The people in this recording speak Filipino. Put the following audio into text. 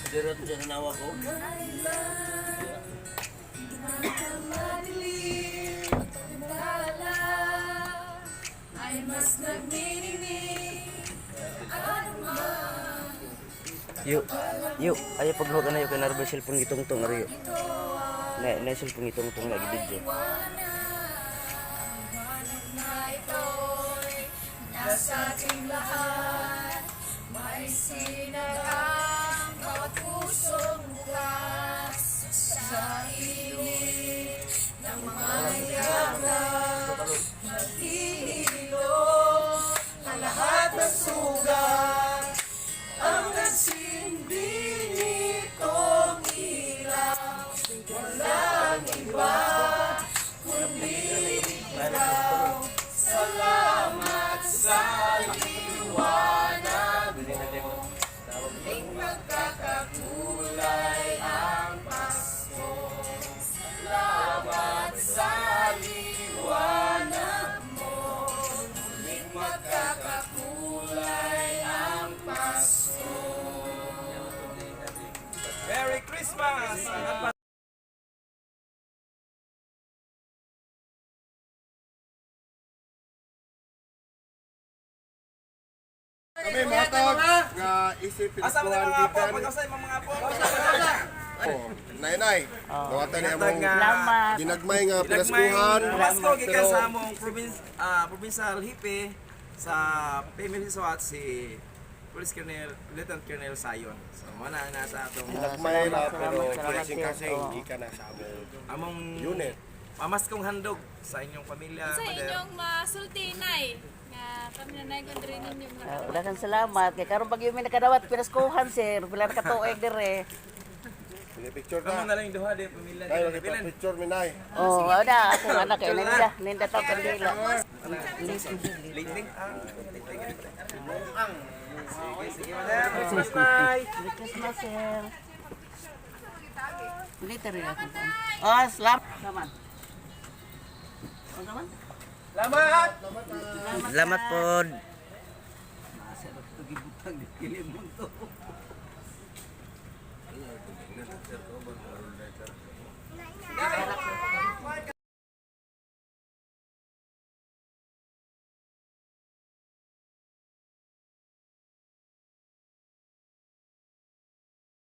Dirot siya sa nawa ko. Ay mas nagmininig. Yuk, ayo pagluto na yuk kay narbe cellphone gitungtong ari. Na cellphone gitungtong lagi video. Nasa ating lahat, may sinarang bawat pusong bukas sa init ng mga yaglap. Maghihilom ang lahat ng sugat, ang nagsindi nitong ilaw. Walang iba, kundi ikaw. Salamat sa liwanag mo, muling magkakakulay ang Pasko. Salamat sa liwanag mo, muling magkakakulay ang Pasko. Merry Christmas! Kami matag nga isip Asa mo pinagkuhan mga apo? gikan. Pagkasay mo mga apo? Oh, nay-nay. Dawatan niya Natag mong nga ginagmay nga Pinagmay pinaskuhan. Pasko gikan Pero sa among provincial hipe sa famous SWAT si Police Colonel Lieutenant Colonel Sayon. So mana na sa atong ginagmay na pero salamat, kasing-kasing sir. gikan na sa among among unit. pamaskong handog sa inyong pamilya. Sa Mother. inyong masultinay nga kami na nagundrin ninyo mga Daghang salamat kay karon pag mi nakadawat pinaskuhan sir, pila ka tuig dire. Sige picture Kamo na. na lang yung duha di pamilya Nay, di kita Bilan. picture mi nay. Oh, ada akong anak kay ninda taw kandila. Linting. Sige, sige, Mother. Christmas night. Merry Christmas sir. Later rin ako. Oh, salamat. Salamat. Salamat. Salamat po.